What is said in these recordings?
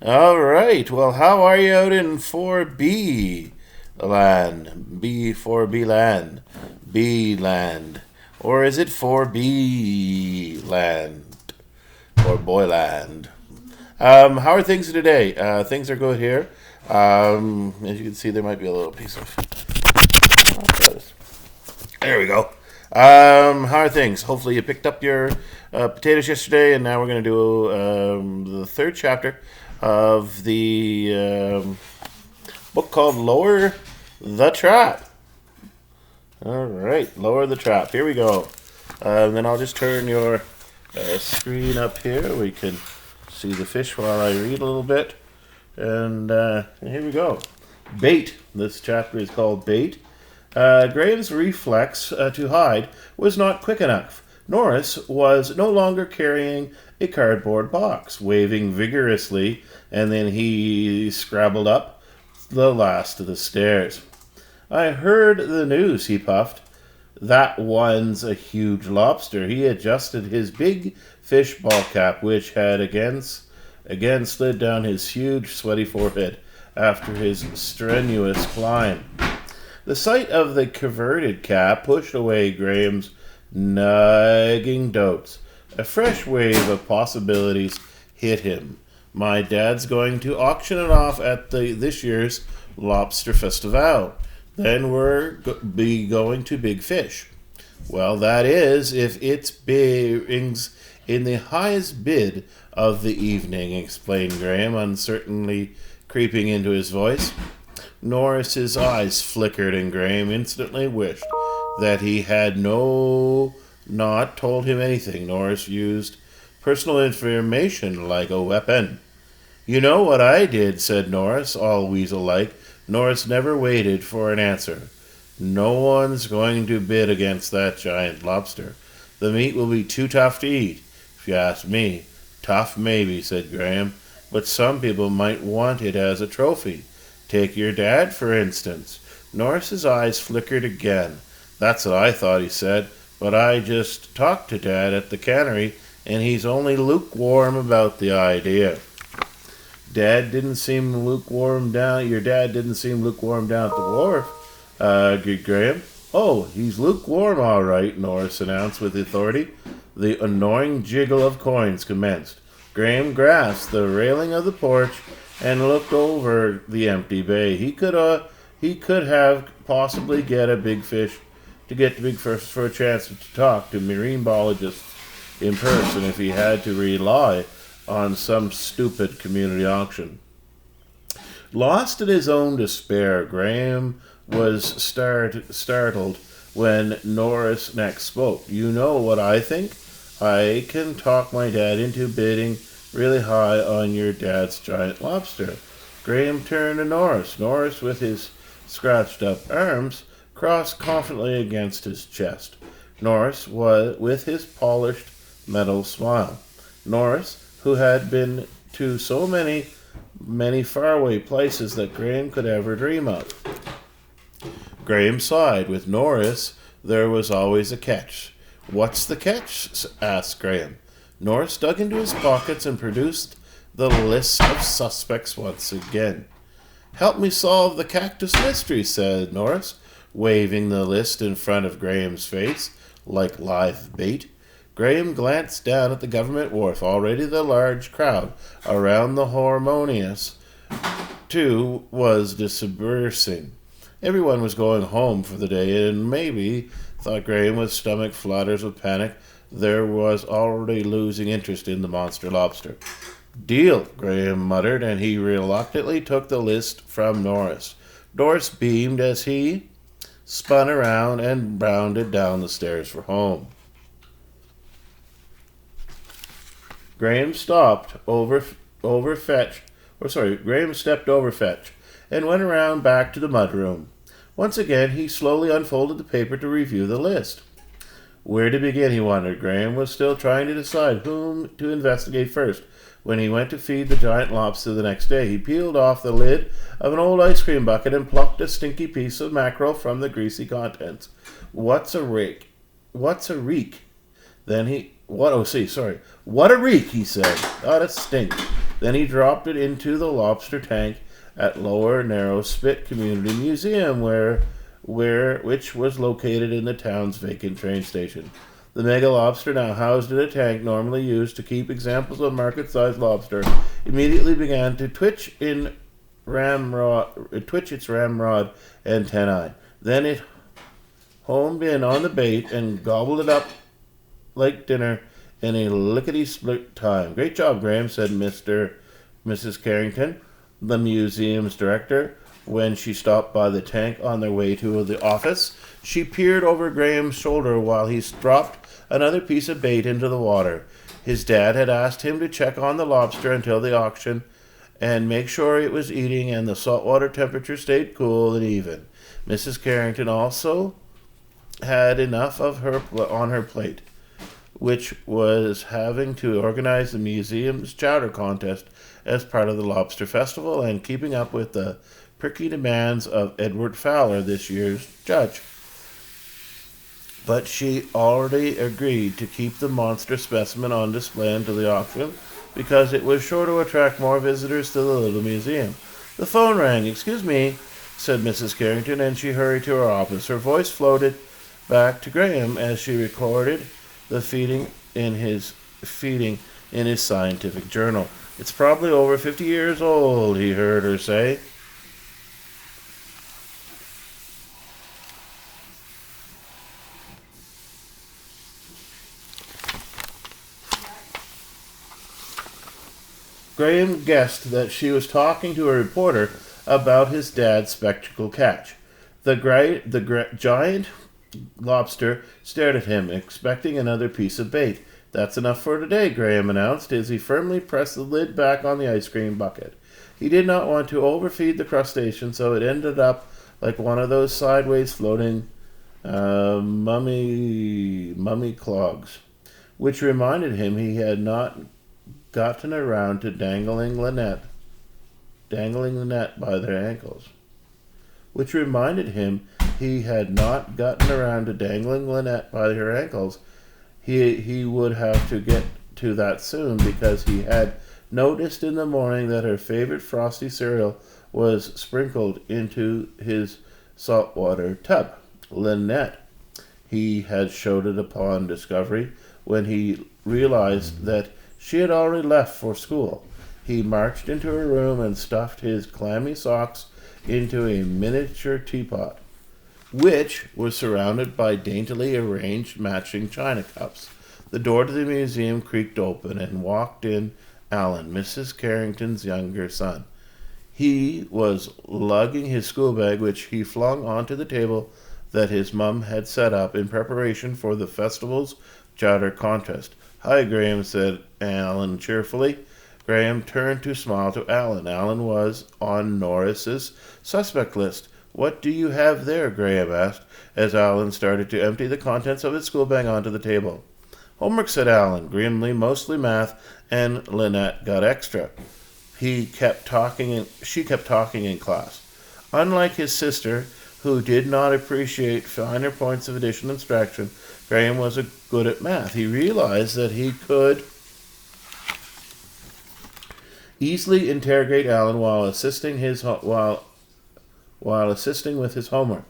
All right. Well, how are you out in 4B land? B 4B land. B land. Or is it 4B land? Or Boyland? How are things today? Things are good here. As you can see, there might be a little piece of. There we go. How are things? Hopefully, you picked up your potatoes yesterday, and now we're going to do the third chapter of the book called Lower the Trap. All right, Lower the Trap. Here we go. Then I'll just turn your screen up here. We can see the fish while I read a little bit. And here we go. Bait. This chapter is called Bait. Graham's reflex to hide was not quick enough. Norris was no longer carrying a cardboard box, waving vigorously, and then he scrabbled up the last of the stairs. I heard the news, he puffed. That one's a huge lobster. He adjusted his big fish ball cap, which had again slid down his huge, sweaty forehead after his strenuous climb. The sight of the converted cap pushed away Graham's nagging doubts. A fresh wave of possibilities hit him. My dad's going to auction it off at this year's Lobster Festival. Then be going to Big Fish. Well, that is, if it brings in the highest bid of the evening, explained Graham, uncertainly creeping into his voice. Norris's eyes flickered, and Graham instantly wished that he had not told him anything. Norris used personal information like a weapon. You know what I did, said Norris, all weasel-like. Norris never waited for an answer. No one's going to bid against that giant lobster. The meat will be too tough to eat, if you ask me. Tough, maybe, said Graham, but some people might want it as a trophy. Take your dad, for instance. Norris's eyes flickered again. That's what I thought, he said, but I just talked to Dad at the cannery, and he's only lukewarm about the idea. Your dad didn't seem lukewarm down at the wharf, Graham. Oh, he's lukewarm, all right, Norris announced with authority. The annoying jiggle of coins commenced. Graham grasped the railing of the porch and looked over the empty bay. He could have possibly get to Big Fish for a chance to talk to marine biologists in person if he had to rely on some stupid community auction. Lost in his own despair, Graham was startled when Norris next spoke. You know what I think? I can talk my dad into bidding really high on your dad's giant lobster. Graham turned to Norris. Norris, with his scratched-up arms, crossed confidently against his chest. Norris was with his polished metal smile. Norris, who had been to so many faraway places that Graham could ever dream of. Graham sighed. With Norris, there was always a catch. What's the catch? Asked Graham. Norris dug into his pockets and produced the list of suspects once again. Help me solve the cactus mystery, said Norris, waving the list in front of Graham's face like live bait. Graham glanced down at the government wharf. Already the large crowd around the Harmonious, too, was dispersing. Everyone was going home for the day, and maybe, thought Graham with stomach flutters with panic, there was already losing interest in the monster lobster. Deal, Graham muttered, and he reluctantly took the list from Norris. Norris beamed as he spun around and bounded down the stairs for home. Graham stepped over Fetch and went around back to the mudroom. Once again, he slowly unfolded the paper to review the list. Where to begin, he wondered. Graham was still trying to decide whom to investigate first. When he went to feed the giant lobster the next day, he peeled off the lid of an old ice cream bucket and plucked a stinky piece of mackerel from the greasy contents. What a reek, he said. What a reek, he said. Oh, that stinks. Then he dropped it into the lobster tank at Lower Narrow Spit Community Museum, which was located in the town's vacant train station. The mega lobster, now housed in a tank normally used to keep examples of market-sized lobster, immediately began to twitch its ramrod antennae. Then it homed in on the bait and gobbled it up like dinner in a lickety-split time. "Great job, Graham," said Mrs. Carrington, the museum's director, when she stopped by the tank on their way to the office. She peered over Graham's shoulder while he dropped another piece of bait into the water. His dad had asked him to check on the lobster until the auction and make sure it was eating and the saltwater temperature stayed cool and even. Mrs. Carrington also had enough of her on her plate, which was having to organize the museum's chowder contest as part of the Lobster Festival and keeping up with the pricky demands of Edward Fowler, this year's judge. But she already agreed to keep the monster specimen on display until the auction because it was sure to attract more visitors to the little museum. The phone rang. "Excuse me," said Mrs. Carrington, and she hurried to her office. Her voice floated back to Graham as she recorded the feeding in his scientific journal. "It's probably over 50 years old," he heard her say. Graham guessed that she was talking to a reporter about his dad's spectacle catch. The giant lobster stared at him, expecting another piece of bait. "That's enough for today," Graham announced as he firmly pressed the lid back on the ice cream bucket. He did not want to overfeed the crustacean, so it ended up like one of those sideways floating mummy clogs, which reminded him he had not gotten around to dangling the net by their ankles. He would have to get to that soon because he had noticed in the morning that her favorite frosty cereal was sprinkled into his saltwater tub. Lynette, he had showed it upon discovery when he realized that she had already left for school. He marched into her room and stuffed his clammy socks into a miniature teapot, which was surrounded by daintily arranged matching china cups. The door to the museum creaked open, and walked in Alan, Mrs. Carrington's younger son. He was lugging his school bag, which he flung onto the table that his mum had set up in preparation for the festival's chowder contest. "Hi, Graham," said Alan cheerfully. Graham turned to smile to Alan. Alan was on Norris's suspect list. "What do you have there?" Graham asked, as Alan started to empty the contents of his school bag onto the table. "Homework," said Alan, grimly, "mostly math, and Lynette got extra." She kept talking in class. Unlike his sister, who did not appreciate finer points of addition and subtraction, Graham was good at math. He realized that he could easily interrogate Alan while assisting with his homework.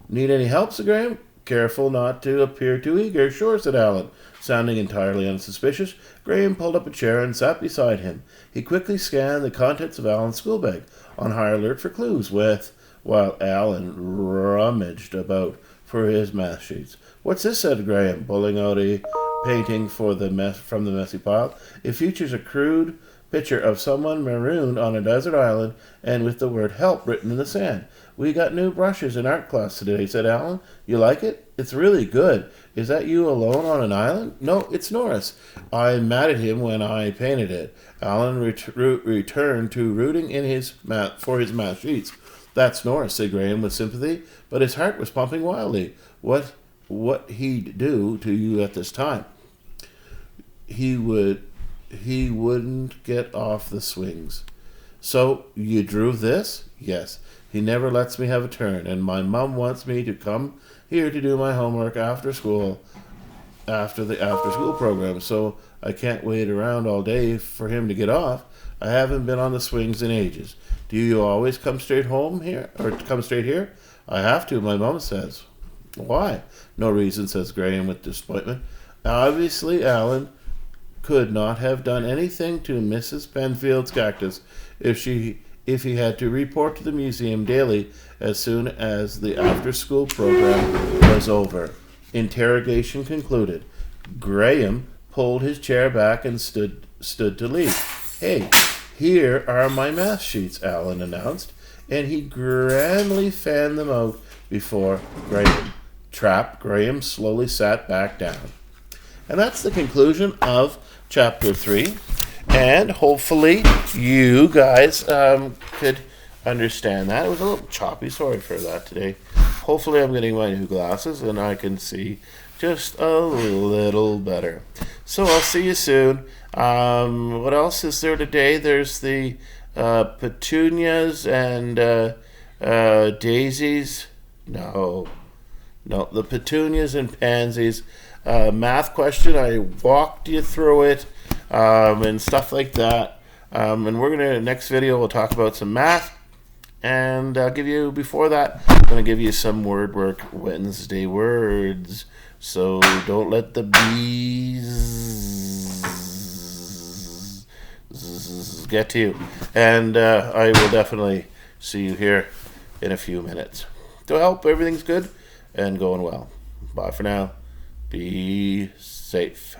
"Need any help?" said Graham, careful not to appear too eager. "Sure," said Alan, sounding entirely unsuspicious. Graham pulled up a chair and sat beside him. He quickly scanned the contents of Alan's school bag, on high alert for clues, while Alan rummaged about for his math sheets. "What's this?" said Graham, pulling out a painting from the messy pile. "It features a crude picture of someone marooned on a desert island and with the word 'help' written in the sand." "We got new brushes in art class today," said Alan. "You like it?" "It's really good. Is that you alone on an island?" "No, it's Norris. I matted him when I painted it." Alan returned to rooting for his math sheets. "That's Norris," said Graham with sympathy, but his heart was pumping wildly. What he'd do to you at this time? He wouldn't get off the swings. "So you drew this?" "Yes. He never lets me have a turn, and my mum wants me to come here to do my homework after the after-school program, so I can't wait around all day for him to get off. I haven't been on the swings in ages. Do you always come straight home here, or come straight here? I have to, my mom says. Why? No reason, says Graham with disappointment. Obviously, Alan could not have done anything to Mrs. Penfield's cactus if he had to report to the museum daily as soon as the after-school program was over. Interrogation concluded. Graham pulled his chair back and stood to leave. Hey, here are my math sheets, Alan announced, and he grandly fanned them out before Graham. Trapped, Graham slowly sat back down. And that's the conclusion of Chapter 3. And hopefully you guys could understand that. It was a little choppy. Sorry for that today. Hopefully I'm getting my new glasses and I can see just a little better. So I'll see you soon. What else is there today? There's the petunias and daisies. No, the petunias and pansies. Math question. I walked you through it and stuff like that. And we're gonna next video we'll talk about some math. And I'll give you, before that, I'm going to give you some word work Wednesday words. So don't let the bees get to you. And I will definitely see you here in a few minutes. So I hope everything's good and going well. Bye for now. Be safe.